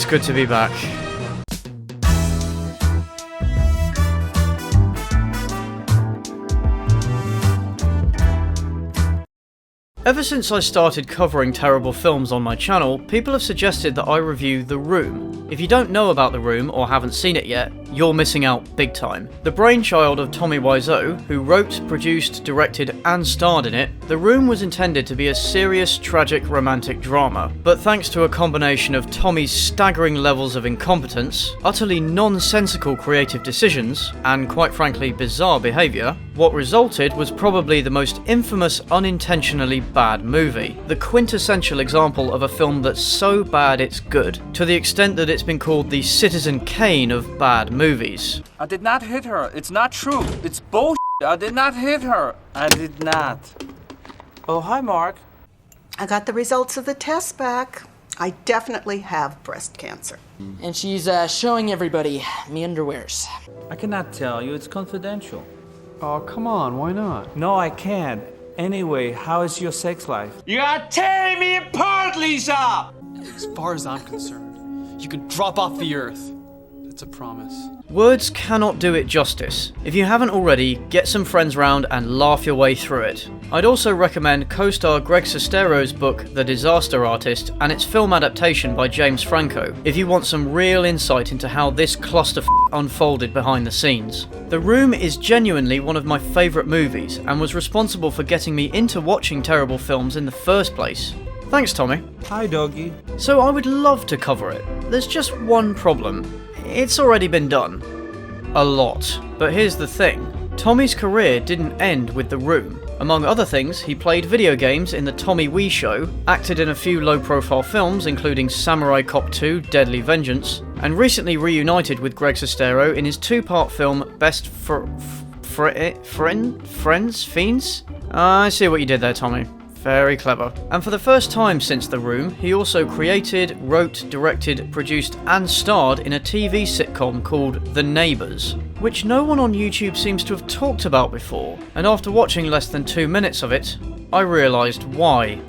good to be back. Ever since I started covering terrible films on my channel, people have suggested that I review The Room. If you don't know about The Room or haven't seen it yet, you're missing out big time. The brainchild of Tommy Wiseau, who wrote, produced, directed and starred in it, The Room was intended to be a serious, tragic, romantic drama. But thanks to a combination of Tommy's staggering levels of incompetence, utterly nonsensical creative decisions, and quite frankly bizarre behaviour, what resulted was probably the most infamous unintentionally bad movie. The quintessential example of a film that's so bad it's good, to the extent that it's been called the Citizen Kane of bad movies. I did not hit her. It's not true. It's bullshit. I did not hit her. I did not. Oh, hi, Mark. I got the results of the test back. I definitely have breast cancer. And she's showing everybody me underwears. I cannot tell you. It's confidential. Oh, come on, why not? No, I can't. Anyway, how is your sex life? You are tearing me apart, Lisa! As far as I'm concerned, you can drop off the earth. It's a promise. Words cannot do it justice. If you haven't already, get some friends round and laugh your way through it. I'd also recommend co-star Greg Sestero's book The Disaster Artist and its film adaptation by James Franco, if you want some real insight into how this clusterfuck unfolded behind the scenes. The Room is genuinely one of my favourite movies and was responsible for getting me into watching terrible films in the first place. Thanks, Tommy. Hi, doggy. So I would love to cover it. There's just one problem. It's already been done. A lot. But here's the thing. Tommy's career didn't end with The Room. Among other things, he played video games in The Tommy Wee Show, acted in a few low-profile films including Samurai Cop 2 Deadly Vengeance, and recently reunited with Greg Sestero in his two-part film Best Friends? Fiends? I see what you did there, Tommy. Very clever. And for the first time since The Room, he also created, wrote, directed, produced and starred in a TV sitcom called The Neighbours, which no one on YouTube seems to have talked about before, and after watching less than 2 minutes of it, I realised why.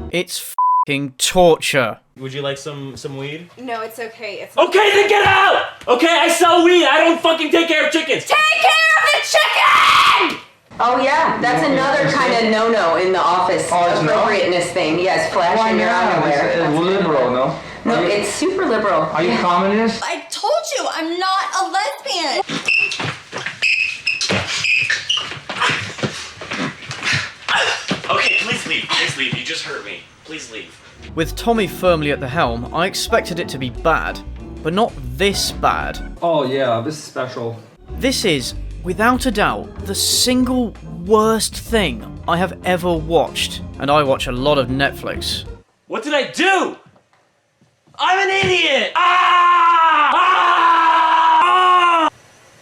It's f***ing torture. Would you like some weed? No, it's okay. It's okay, then get out! Okay, I sell weed. I don't fucking take care of chickens. Take care of the chicken! Oh yeah, that's another kind of no-no in the office appropriateness thing. Yes, flashing your underwear. It's liberal, no? No, it's super liberal. Are you communist? I told you, I'm not a lesbian. Okay, please leave. Please leave. You just hurt me. Please leave. With Tommy firmly at the helm, I expected it to be bad, but not this bad. Oh yeah, this is special. This is, without a doubt, the single worst thing I have ever watched, and I watch a lot of Netflix. What did I do? I'm an idiot! Ah!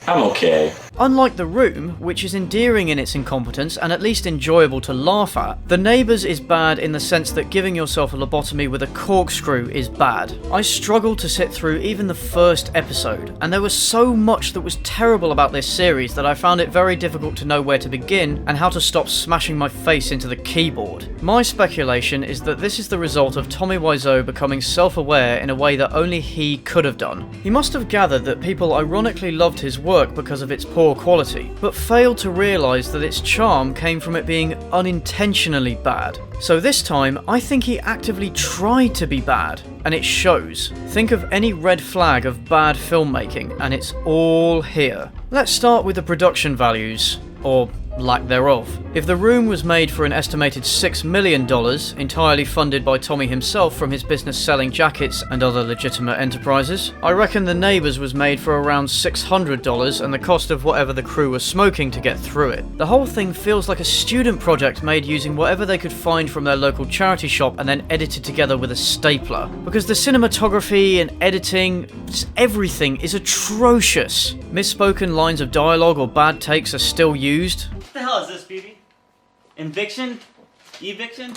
I'm okay. Unlike The Room, which is endearing in its incompetence and at least enjoyable to laugh at, The Neighbours is bad in the sense that giving yourself a lobotomy with a corkscrew is bad. I struggled to sit through even the first episode, and there was so much that was terrible about this series that I found it very difficult to know where to begin and how to stop smashing my face into the keyboard. My speculation is that this is the result of Tommy Wiseau becoming self-aware in a way that only he could have done. He must have gathered that people ironically loved his work because of its poor quality, but failed to realise that its charm came from it being unintentionally bad. So this time, I think he actively tried to be bad, and it shows. Think of any red flag of bad filmmaking, and it's all here. Let's start with the production values, or lack thereof. If The Room was made for an estimated $6 million, entirely funded by Tommy himself from his business selling jackets and other legitimate enterprises, I reckon The Neighbours was made for around $600 and the cost of whatever the crew was smoking to get through it. The whole thing feels like a student project made using whatever they could find from their local charity shop and then edited together with a stapler. Because the cinematography and editing, just everything is atrocious. Misspoken lines of dialogue or bad takes are still used. What the hell is this, BB? Eviction? Eviction?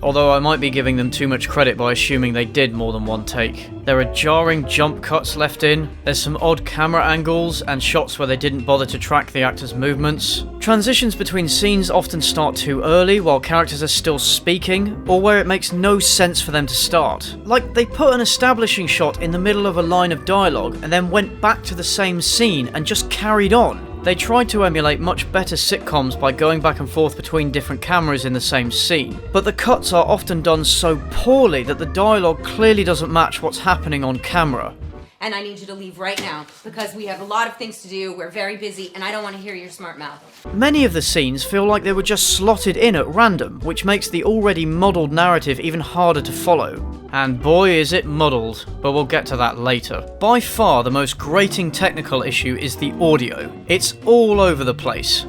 although I might be giving them too much credit by assuming they did more than one take. There are jarring jump cuts left in, there's some odd camera angles and shots where they didn't bother to track the actors' movements. Transitions between scenes often start too early while characters are still speaking, or where it makes no sense for them to start. Like, they put an establishing shot in the middle of a line of dialogue and then went back to the same scene and just carried on. They tried to emulate much better sitcoms by going back and forth between different cameras in the same scene, but the cuts are often done so poorly that the dialogue clearly doesn't match what's happening on camera. And I need you to leave right now because we have a lot of things to do, we're very busy, and I don't want to hear your smart mouth. Many of the scenes feel like they were just slotted in at random, which makes the already muddled narrative even harder to follow. And boy is it muddled, but we'll get to that later. By far the most grating technical issue is the audio. It's all over the place.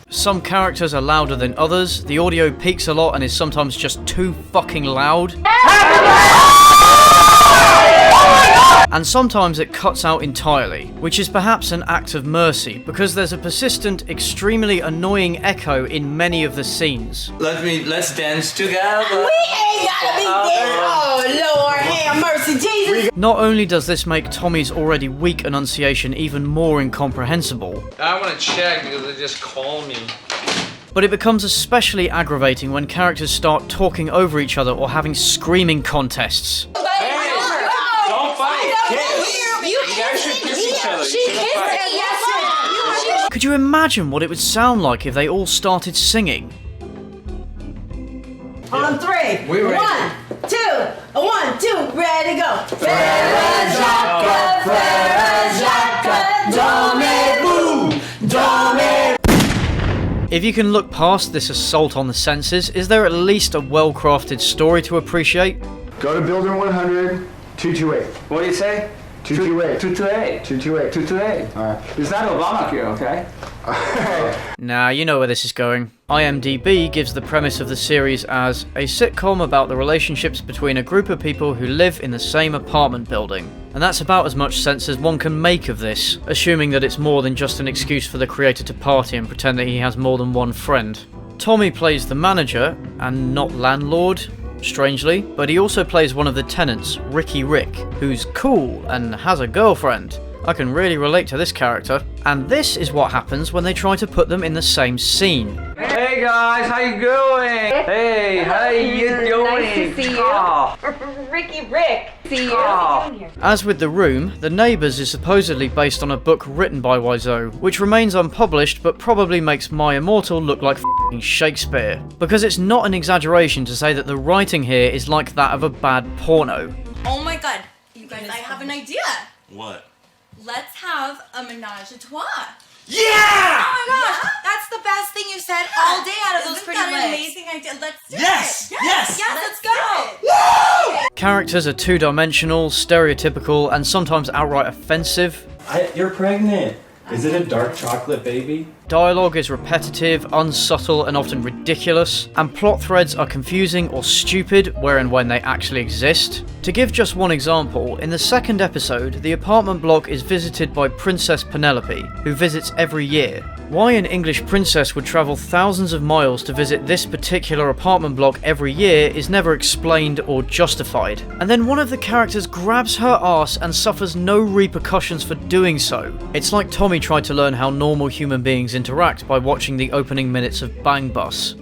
Some characters are louder than others, the audio peaks a lot and is sometimes just too fucking loud. And sometimes it cuts out entirely, which is perhaps an act of mercy, because there's a persistent, extremely annoying echo in many of the scenes. Let's dance together. We ain't gotta be there. Oh, Lord, have mercy, Jesus. Not only does this make Tommy's already weak enunciation even more incomprehensible, I want to check because they just called me. but it becomes especially aggravating when characters start talking over each other or having screaming contests. Don't fight. You guys should kiss each other. She kissed me, yes. Could you imagine what it would sound like if they all started singing? On three. We're ready. 1, 2, 1, 2, ready, go. If you can look past this assault on the senses, is there at least a well-crafted story to appreciate? Go to building 100, 228. What do you say? 228. 228. 228. 228. Alright. It's not Obamacare, okay? Nah, you know where this is going. IMDb gives the premise of the series as a sitcom about the relationships between a group of people who live in the same apartment building. And that's about as much sense as one can make of this, assuming that it's more than just an excuse for the creator to party and pretend that he has more than one friend. Tommy plays the manager, and not landlord, strangely, but he also plays one of the tenants, Ricky Rick, who's cool and has a girlfriend. I can really relate to this character. And this is what happens when they try to put them in the same scene. Hey guys, how you going? Hey, how you doing? Nice to see you. Oh. Ricky Rick. See you. Oh. As with The Room, The Neighbours is supposedly based on a book written by Wiseau, which remains unpublished but probably makes My Immortal look like f***ing Shakespeare. Because it's not an exaggeration to say that the writing here is like that of a bad porno. Oh my god, you guys, I have an idea. What? Let's have a menage a trois. Yeah! Oh my gosh, that's the best thing you said all day out of those pretty legs. Isn't that an amazing idea? Let's do Yes! it. Yes! Yes, let's go. Characters are two-dimensional, stereotypical, and sometimes outright offensive. You're pregnant. Is it a dark chocolate baby? Dialogue is repetitive, unsubtle, and often ridiculous, and plot threads are confusing or stupid where and when they actually exist. To give just one example, in the second episode, the apartment block is visited by Princess Penelope, who visits every year. Why an English princess would travel thousands of miles to visit this particular apartment block every year is never explained or justified. And then one of the characters grabs her arse and suffers no repercussions for doing so. It's like Tommy tried to learn how normal human beings interact by watching the opening minutes of Bang Bus.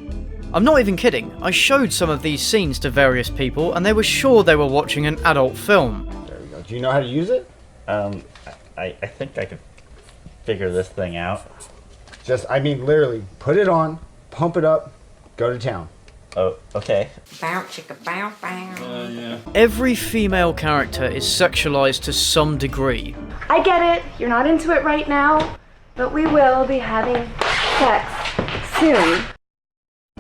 I'm not even kidding, I showed some of these scenes to various people and they were sure they were watching an adult film. There we go. Do you know how to use it? I think I could figure this thing out. Just, I mean, literally, put it on, pump it up, go to town. Oh, okay. Bow, chicka, bow, bow. Yeah. Every female character is sexualized to some degree. I get it, you're not into it right now, but we will be having sex soon.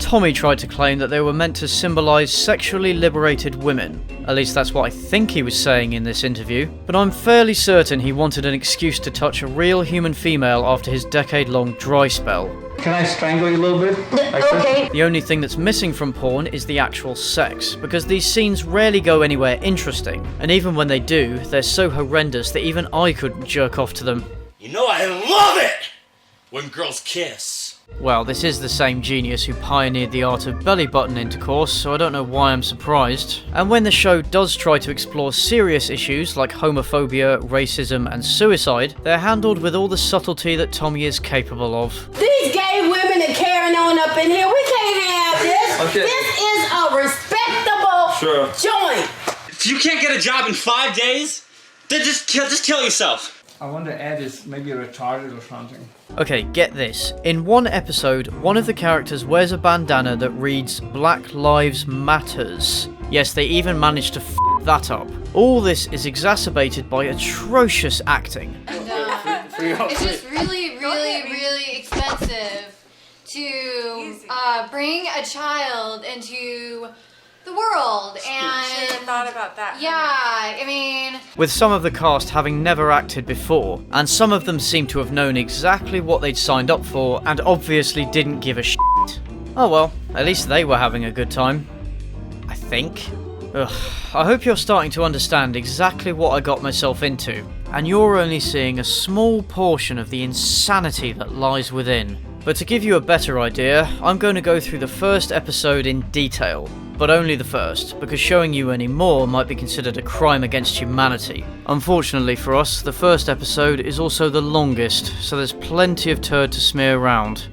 Tommy tried to claim that they were meant to symbolize sexually liberated women. At least that's what I think he was saying in this interview. But I'm fairly certain he wanted an excuse to touch a real human female after his decade-long dry spell. Can I strangle you a little bit? Okay. The only thing that's missing from porn is the actual sex, because these scenes rarely go anywhere interesting. And even when they do, they're so horrendous that even I couldn't jerk off to them. You know I love it when girls kiss. Well, this is the same genius who pioneered the art of belly button intercourse, so I don't know why I'm surprised. And when the show does try to explore serious issues like homophobia, racism and suicide, they're handled with all the subtlety that Tommy is capable of. These gay women are carrying on up in here. We can't have this. Okay. This is a respectable joint. If you can't get a job in 5 days, then just kill yourself. I wonder Ed is maybe retarded or something. Okay, get this. In one episode, one of the characters wears a bandana that reads Black Lives Matters. Yes, they even managed to f that up. All this is exacerbated by atrocious acting. It's just really expensive to bring a child into the world, and should have thought about that. Yeah, I mean, With some of the cast having never acted before, and some of them seem to have known exactly what they'd signed up for and obviously didn't give a shit. Oh well, at least they were having a good time. I think. Ugh, I hope you're starting to understand exactly what I got myself into, and you're only seeing a small portion of the insanity that lies within. But to give you a better idea, I'm going to go through the first episode in detail. But only the first, because showing you any more might be considered a crime against humanity. Unfortunately for us, the first episode is also the longest, so there's plenty of turd to smear around.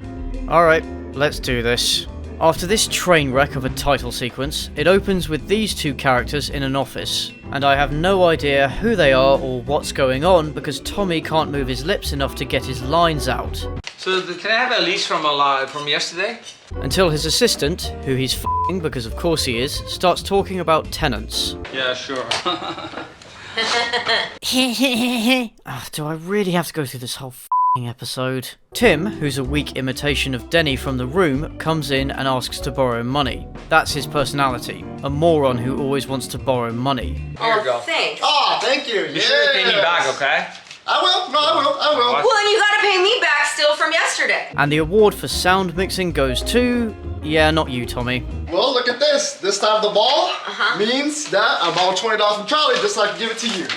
Alright, let's do this. After this train wreck of a title sequence, it opens with these two characters in an office. And I have no idea who they are or what's going on because Tommy can't move his lips enough to get his lines out. So can I have a list from yesterday? Until his assistant, who he's f***ing because of course he is, starts talking about tenants. Yeah, sure. Do I really have to go through this whole f***ing episode? Tim, who's a weak imitation of Denny from The Room, comes in and asks to borrow money. That's his personality, a moron who always wants to borrow money. Here you go. Thanks. Oh, thank you. You should pay me back, okay? I will. No, I will. Well, then you gotta pay me back still from yesterday. And the award for sound mixing goes to... yeah, not you, Tommy. Well, look at this. This time the ball means that I'm on $20 from Charlie just so I can give it to you.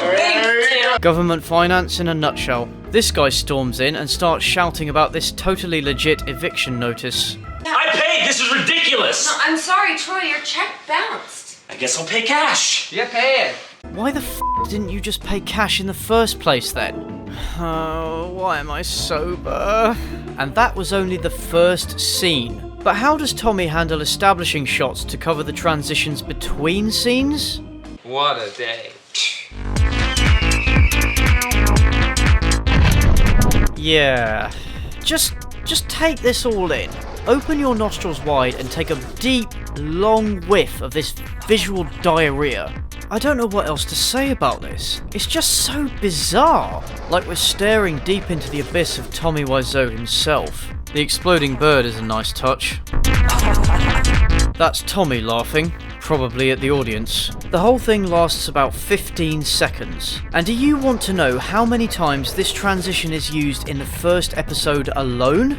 There you go. Government finance in a nutshell. This guy storms in and starts shouting about this totally legit eviction notice. I paid! This is ridiculous! No, I'm sorry, Troy, your check bounced. I guess I'll pay cash. Yeah, pay it. Why the f*** didn't you just pay cash in the first place then? Oh, why am I sober? And that was only the first scene. But how does Tommy handle establishing shots to cover the transitions between scenes? What a day. Yeah. Just take this all in. Open your nostrils wide and take a deep, long whiff of this visual diarrhea. I don't know what else to say about this. It's just so bizarre. Like we're staring deep into the abyss of Tommy Wiseau himself. The exploding bird is a nice touch. That's Tommy laughing, probably at the audience. The whole thing lasts about 15 seconds. And do you want to know how many times this transition is used in the first episode alone?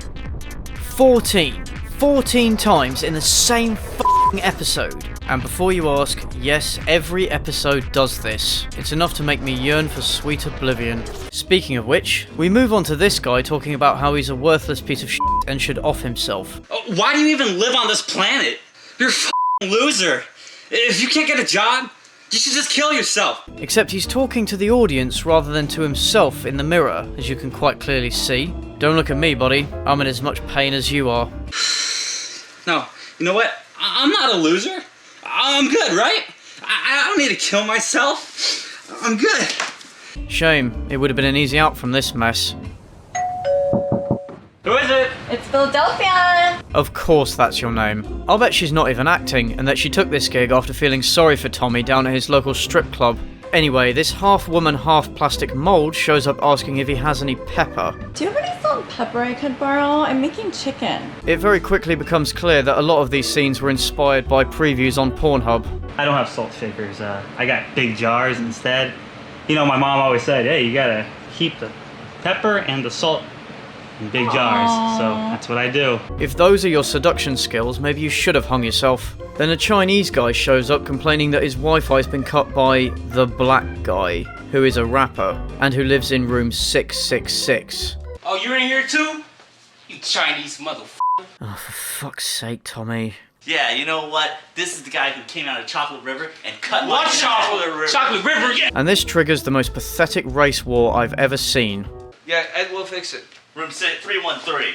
14. 14 times in the same f***ing episode. And before you ask, yes, every episode does this. It's enough to make me yearn for sweet oblivion. Speaking of which, we move on to this guy talking about how he's a worthless piece of shit and should off himself. Why do you even live on this planet? You're a f***ing loser. If you can't get a job, you should just kill yourself. Except he's talking to the audience rather than to himself in the mirror, as you can quite clearly see. Don't look at me, buddy. I'm in as much pain as you are. No, you know what? I'm not a loser. I'm good, right? I don't need to kill myself. I'm good. Shame. It would have been an easy out from this mess. Who is it? It's Philadelphia. Of course that's your name. I'll bet she's not even acting, and that she took this gig after feeling sorry for Tommy down at his local strip club. Anyway, this half-woman, half-plastic mold shows up asking if he has any pepper. Do you have any salt and pepper I could borrow? I'm making chicken. It very quickly becomes clear that a lot of these scenes were inspired by previews on Pornhub. I don't have salt shakers. I got big jars instead. You know, my mom always said, hey, you gotta keep the pepper and the salt in big jars, so that's what I do. If those are your seduction skills, maybe you should have hung yourself. Then a Chinese guy shows up complaining that his Wi-Fi's been cut by the black guy, who is a rapper, and who lives in room 666. Oh, you're in here too? You Chinese motherfucker. Oh, for fuck's sake, Tommy. Yeah, you know what? This is the guy who came out of Chocolate River and cut What my Chocolate River? Chocolate River, yeah! And this triggers the most pathetic race war I've ever seen. Yeah, Ed will fix it. Room 313.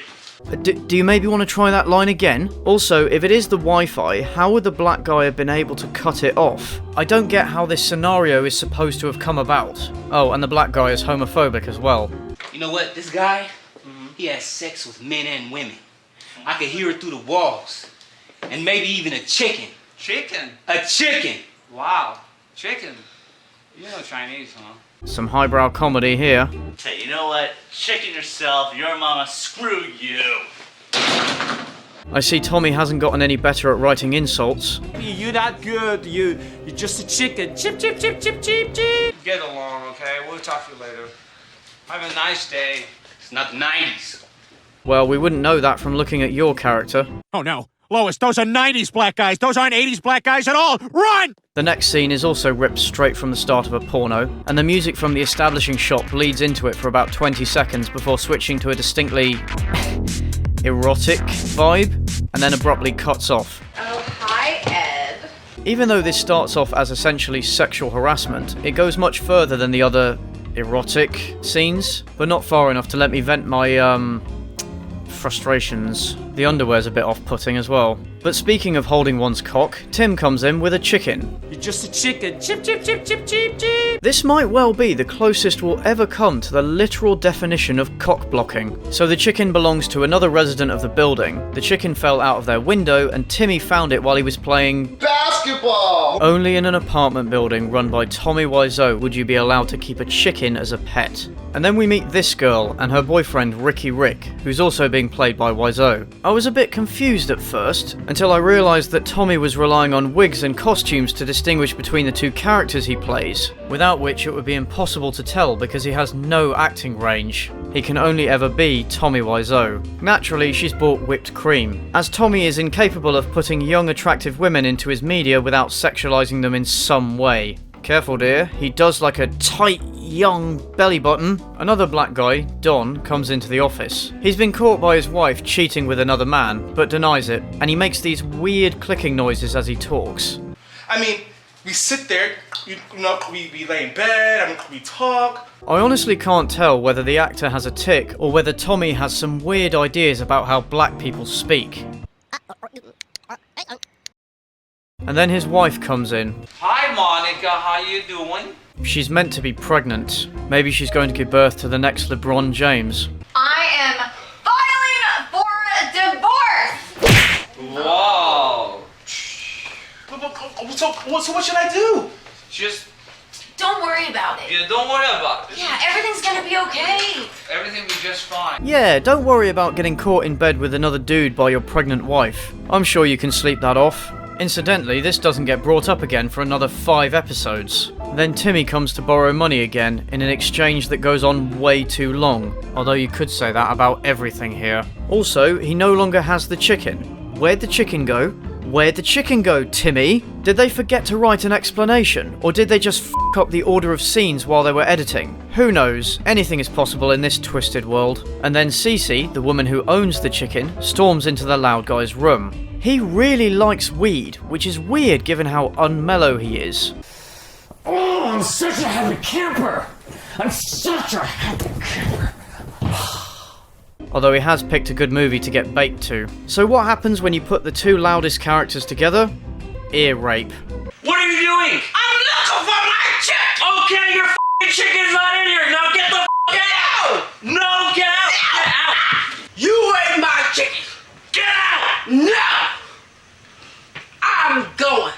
Do you maybe want to try that line again? Also, if it is the Wi-Fi, how would the black guy have been able to cut it off? I don't get how this scenario is supposed to have come about. Oh, and the black guy is homophobic as well. You know what? This guy, he has sex with men and women. I could hear it through the walls. And maybe even a chicken. Chicken? A chicken! Wow. Chicken. You know Chinese, huh? Some highbrow comedy here. Hey, you know what? Chicken yourself, your mama, screw you. I see Tommy hasn't gotten any better at writing insults. You're not good. You're just a chicken. Chip, chip, chip, chip, chip, chip. Get along, okay? We'll talk to you later. Have a nice day. It's not the 90s. Well, we wouldn't know that from looking at your character. Oh no. Lois, those are 90s black guys. Those aren't 80s black guys at all. Run! The next scene is also ripped straight from the start of a porno, and the music from the establishing shot bleeds into it for about 20 seconds before switching to a distinctly erotic vibe, and then abruptly cuts off. Oh, hi, Ed. Even though this starts off as essentially sexual harassment, it goes much further than the other erotic scenes, but not far enough to let me vent my, frustrations. The underwear's a bit off-putting as well. But speaking of holding one's cock, Tim comes in with a chicken. You're just a chicken. Chip, chip, chip, chip, chip, chip. This might well be the closest we'll ever come to the literal definition of cock blocking. So the chicken belongs to another resident of the building. The chicken fell out of their window and Timmy found it while he was playing basketball! Only in an apartment building run by Tommy Wiseau would you be allowed to keep a chicken as a pet. And then we meet this girl and her boyfriend Ricky Rick, who's also being played by Wiseau. I was a bit confused at first, until I realised that Tommy was relying on wigs and costumes to distinguish between the two characters he plays, without which it would be impossible to tell because he has no acting range. He can only ever be Tommy Wiseau. Naturally, she's bought whipped cream, as Tommy is incapable of putting young attractive women into his media without sexualising them in some way. Careful dear, he does like a tight, young belly button. Another black guy, Don, comes into the office. He's been caught by his wife cheating with another man, but denies it, and he makes these weird clicking noises as he talks. I mean, we sit there, we lay in bed, we talk. I honestly can't tell whether the actor has a tic or whether Tommy has some weird ideas about how black people speak. And then his wife comes in. Hi, Monica. How you doing? She's meant to be pregnant. Maybe she's going to give birth to the next LeBron James. I am filing for divorce! Whoa. So what should I do? Just Don't worry about it. yeah, don't worry about it. Yeah, everything's gonna be okay. Everything will be just fine. Yeah, don't worry about getting caught in bed with another dude by your pregnant wife. I'm sure you can sleep that off. Incidentally, this doesn't get brought up again for another 5 episodes. Then Timmy comes to borrow money again, in an exchange that goes on way too long. Although you could say that about everything here. Also, he no longer has the chicken. Where'd the chicken go? Where'd the chicken go, Timmy? Did they forget to write an explanation? Or did they just f*** up the order of scenes while they were editing? Who knows? Anything is possible in this twisted world. And then Cece, the woman who owns the chicken, storms into the loud guy's room. He really likes weed, which is weird given how unmellow he is. Oh, I'm such a happy camper. I'm such a happy camper. Although he has picked a good movie to get baked to. So what happens when you put the two loudest characters together? Ear rape. What are you doing? I'm looking for my chick! Okay, your f***ing chicken's not in here. Now get the f*** out! No, get out! Get out! You ate my chicken. Get out! No! I'm going.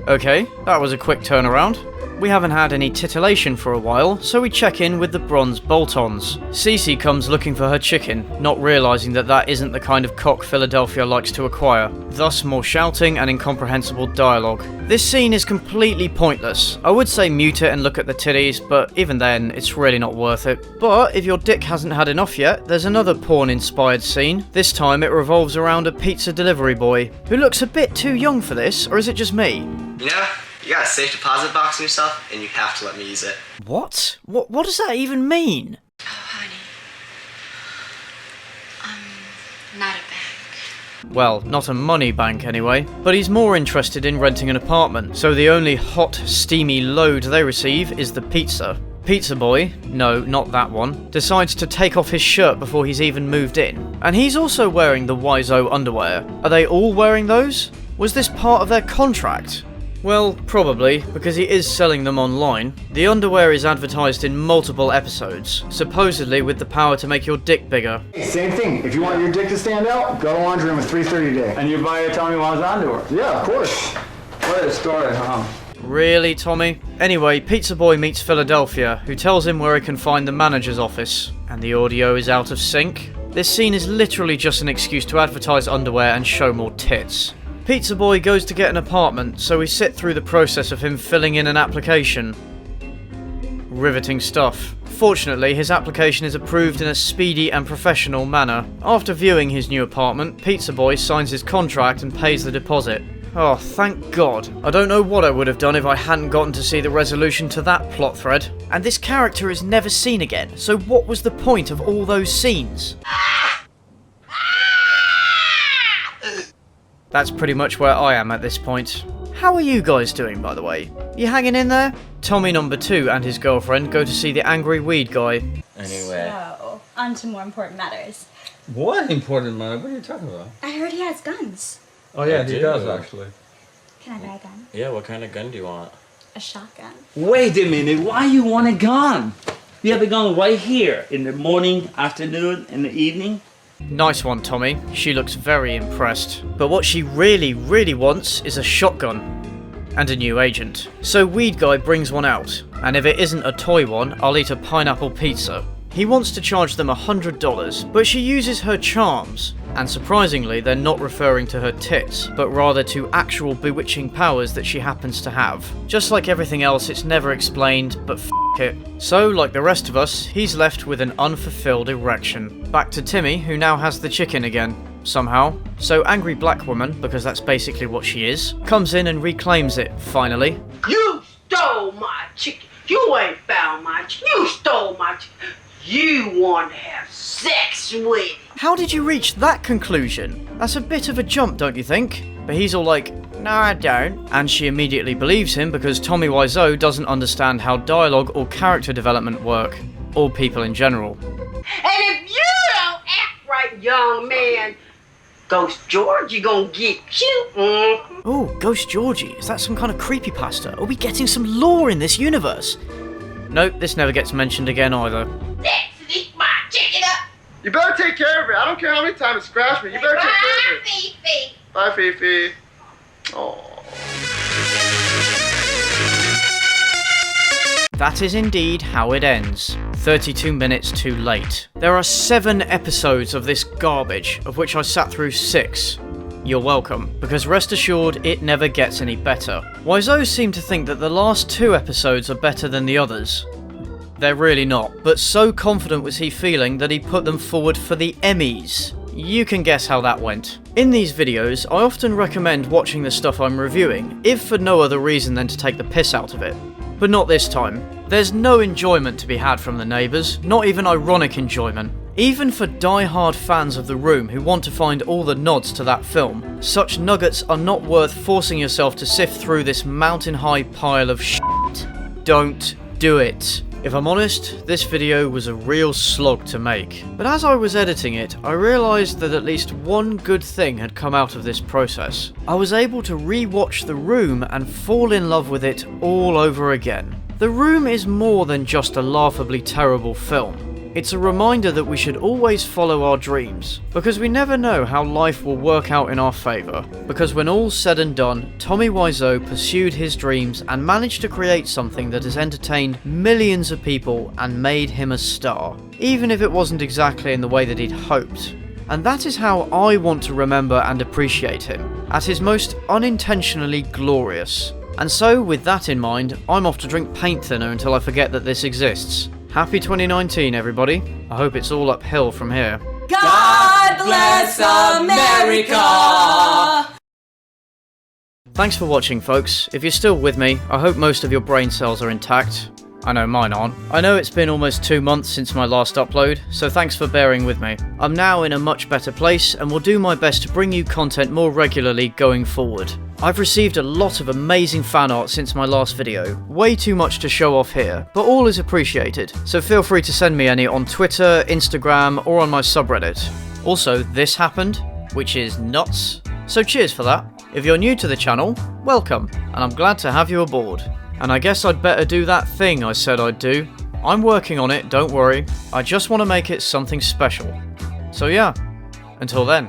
Okay, that was a quick turnaround. We haven't had any titillation for a while, so we check in with the bronze bolt-ons. Cece comes looking for her chicken, not realising that that isn't the kind of cock Philadelphia likes to acquire. Thus more shouting and incomprehensible dialogue. This scene is completely pointless. I would say mute it and look at the titties, but even then, it's really not worth it. But if your dick hasn't had enough yet, there's another porn-inspired scene. This time it revolves around a pizza delivery boy, who looks a bit too young for this, or is it just me? You know, you got a safe deposit box in yourself, and you have to let me use it. What? What does that even mean? Oh, honey. Well, not a money bank anyway, but he's more interested in renting an apartment, so the only hot, steamy load they receive is the pizza. Pizza Boy, no, not that one, decides to take off his shirt before he's even moved in. And he's also wearing the Wiseau underwear. Are they all wearing those? Was this part of their contract? Well, probably, because he is selling them online. The underwear is advertised in multiple episodes, supposedly with the power to make your dick bigger. Same thing, if you want your dick to stand out, go to laundry room at 3:30 a day. And you buy a Tommy Wiseau underwear? Yeah, of course. What a story, huh? Really, Tommy? Anyway, Pizza Boy meets Philadelphia, who tells him where he can find the manager's office, and the audio is out of sync. This scene is literally just an excuse to advertise underwear and show more tits. Pizza Boy goes to get an apartment, so we sit through the process of him filling in an application. Riveting stuff. Fortunately, his application is approved in a speedy and professional manner. After viewing his new apartment, Pizza Boy signs his contract and pays the deposit. Oh, thank God. I don't know what I would have done if I hadn't gotten to see the resolution to that plot thread. And this character is never seen again, so what was the point of all those scenes? That's pretty much where I am at this point. How are you guys doing, by the way? You hanging in there? Tommy number 2 and his girlfriend go to see the angry weed guy. Anyway. So, on to more important matters. What important matter? What are you talking about? I heard he has guns. Oh yeah, he does actually. Can I buy a gun? Yeah, what kind of gun do you want? A shotgun. Wait a minute, why you want a gun? You have a gun right here, in the morning, afternoon, in the evening. Nice one, Tommy. She looks very impressed. But what she really, really wants is a shotgun. And a new agent. So Weed Guy brings one out, and if it isn't a toy one, I'll eat a pineapple pizza. He wants to charge them $100, but she uses her charms. And surprisingly, they're not referring to her tits, but rather to actual bewitching powers that she happens to have. Just like everything else, it's never explained, but f*** it. So, like the rest of us, he's left with an unfulfilled erection. Back to Timmy, who now has the chicken again. Somehow. So Angry Black Woman, because that's basically what she is, comes in and reclaims it, finally. You stole my chicken. You ain't found my chicken. You stole my chicken. You want to have sex with it. How did you reach that conclusion? That's a bit of a jump, don't you think? But he's all like, no I don't. And she immediately believes him because Tommy Wiseau doesn't understand how dialogue or character development work. Or people in general. And if you don't act right, young man, Ghost Georgie gonna get you. Oh, Ghost Georgie. Is that some kind of creepypasta? Are we getting some lore in this universe? Nope, this never gets mentioned again either. Let's eat my chicken up. You better take care of it. I don't care how many times it scratched me. You better take care of it. Fifi. Bye, Fifi. Oh. That is indeed how it ends. 32 minutes too late. There are 7 episodes of this garbage, of which I sat through 6. You're welcome, because rest assured, it never gets any better. Wiseau seemed to think that the last 2 episodes are better than the others. They're really not, but so confident was he feeling that he put them forward for the Emmys. You can guess how that went. In these videos, I often recommend watching the stuff I'm reviewing, if for no other reason than to take the piss out of it. But not this time. There's no enjoyment to be had from The Neighbours, not even ironic enjoyment. Even for die-hard fans of The Room who want to find all the nods to that film, such nuggets are not worth forcing yourself to sift through this mountain-high pile of shit. Don't do it. If I'm honest, this video was a real slog to make. But as I was editing it, I realised that at least one good thing had come out of this process. I was able to re-watch The Room and fall in love with it all over again. The Room is more than just a laughably terrible film. It's a reminder that we should always follow our dreams, because we never know how life will work out in our favour. Because when all's said and done, Tommy Wiseau pursued his dreams and managed to create something that has entertained millions of people and made him a star, even if it wasn't exactly in the way that he'd hoped. And that is how I want to remember and appreciate him, at his most unintentionally glorious. And so, with that in mind, I'm off to drink paint thinner until I forget that this exists. Happy 2019, everybody. I hope it's all uphill from here. God bless America. Thanks for watching, folks. If you're still with me, I hope most of your brain cells are intact. I know mine aren't. I know it's been almost 2 months since my last upload, so thanks for bearing with me. I'm now in a much better place and will do my best to bring you content more regularly going forward. I've received a lot of amazing fan art since my last video, way too much to show off here, but all is appreciated, so feel free to send me any on Twitter, Instagram, or on my subreddit. Also, this happened, which is nuts, so cheers for that. If you're new to the channel, welcome, and I'm glad to have you aboard. And I guess I'd better do that thing I said I'd do. I'm working on it, don't worry. I just want to make it something special. So yeah, until then.